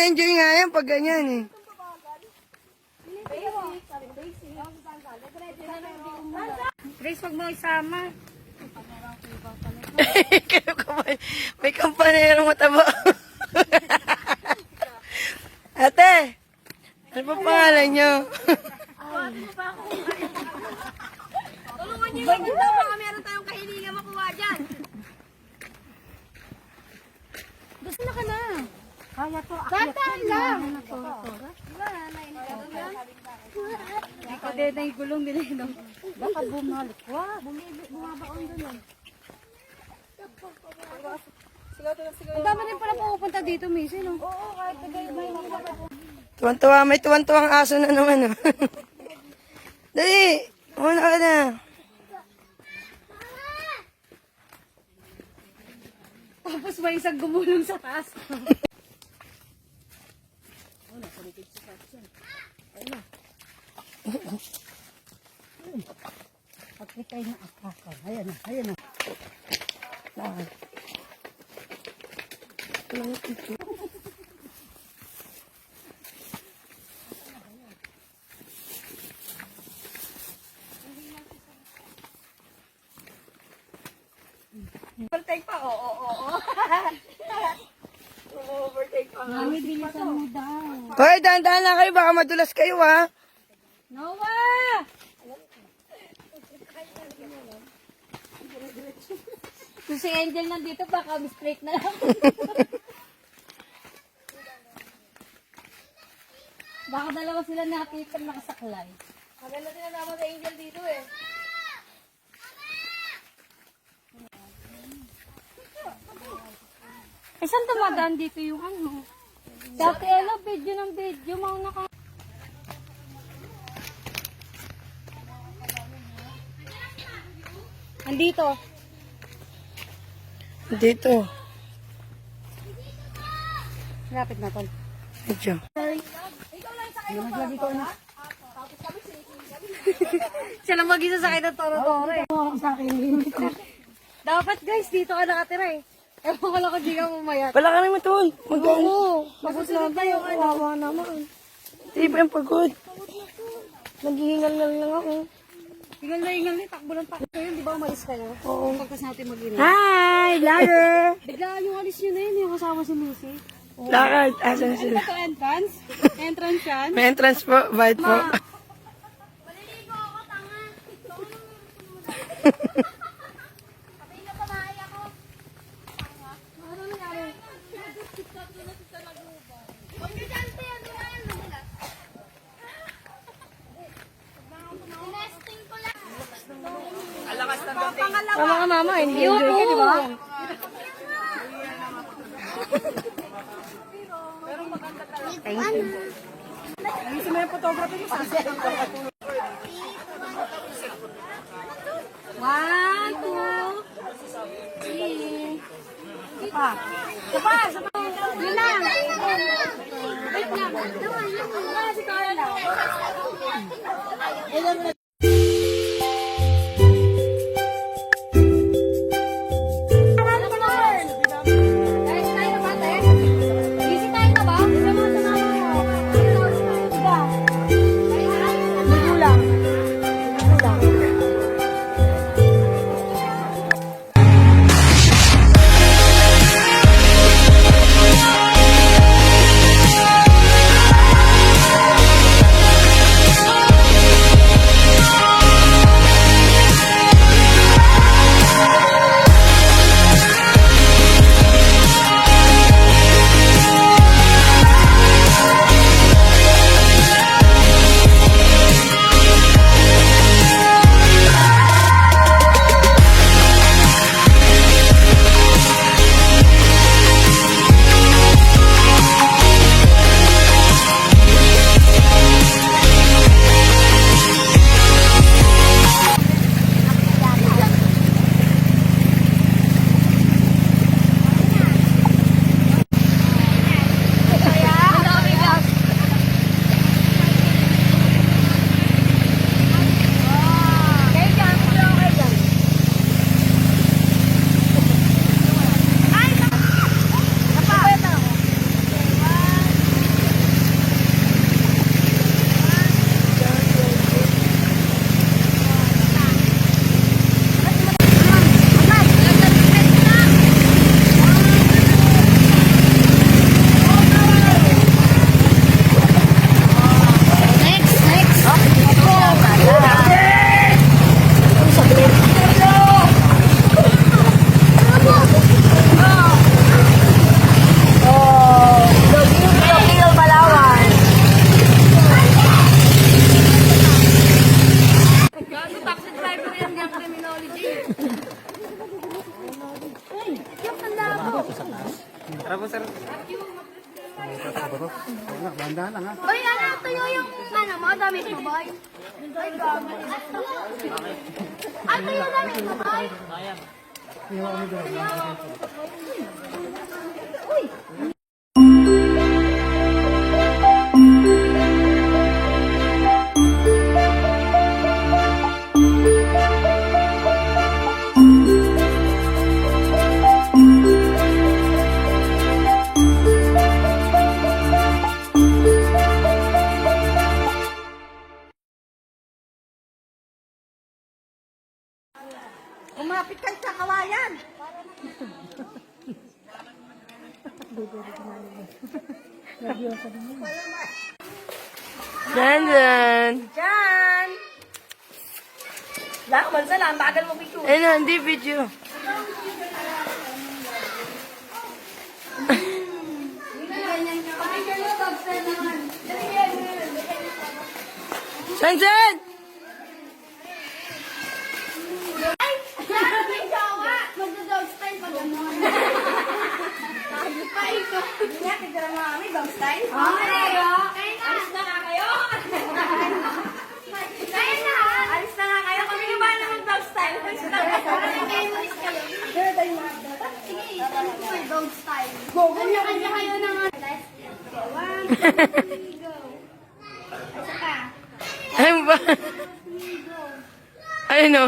Enjoy nga yan pag ganyan eh. Grace, wag mo isama. May kampanero mataba. Ate, ano pa pangalan nyo? Tulungan niyo yung ito, baka meron tayong kahilingan makuha dyan. Gusto na ka na. Kaya to. Dataan lang. Ikaw din na yung gulong nila. Baka bumalik. Wow, bumabaon doon. Ang dami rin pala pupunta dito, Missy, no? Oo, kahit tagay may Tuwan-tuwa, may tuwan-tuwang aso na naman. Oh. Dali, muna ka na. Tapos may isang gumulong sa taas. Pagkitay na akaka. Ayan na, ayan na. Overtake pa, oo. Overtake pa. Mami, bilisan mo daw. Hoy, dahan-dahan lang kayo, baka madulas kayo ha. Noah! Kung si Angel nandito, baka straight na lang. Baka dalawa sila nakita nakasaklay. Maganda din naman sa Angel dito eh. Eh, saan dumadaan dito yung ano? Dati Ella, video ng video, mauna ka. Andito. Dito. Lapit na tol. Medyo. Naglagi ko na. Siya lang mag-isa sa akin ng toro-toro eh. Sa akin. Dapat guys, dito ka nakatira eh. Ewan ko lang kung di ka umayat. Wala ka naman tol. Oo. Magusunod na yung ano. Kawawa naman. Di ba yung pagod? Naghihingal na lang ako. Hingal na, takbo ng takbo. Ngayon, di ba umalis kayo? Oo. Pagkas natin mag-ina. Hi, vlogger! Biglaan yung alis nyo na yun, yung kasama si Lucy. Lakad, asan sila? Ito entrance? Entrance yan? May entrance po, bite po. Maliligo ako, tanga. Patay na pamahay ako. Tanga. Ano nangyari? Huwag nyo dyan, Tiyo. Di ba yan madulas? Tinesting ko lang. Tama ka mama, hindi enjoy ka, di ba? Thank you. Ayusin mo yung photography mo. One, two, three. Sapa. Yun lang. Wait lang. Si Carla. Tara po, sir. Banda lang ha. Boy, ano tuyo yung ano mo? Damit mo, boy? Ay, gago. Ano yung damit mo, boy? Umapit kayo sa kawayan. Dandan. Diyan! Lakman sa lang, bagal mo picture. Ayun na, hindi video. Sansan! Ay! Lahat may jowa! Magda-dog style pa gano'n. Pa ikaw. Niya, tignan mo kami, dog style. Okay. Kaya na. Alis na nga kayo. Kaya na. Alis na nga kayo. Kami yung ba naman dog style? Alis na nga kayo. Parang memories kayo. Sige, for dog style. Kanya-kanya kayo ng let's go. 1, 2, 3, go. Isa pa. Ayun ba? 3, go. Ayun o.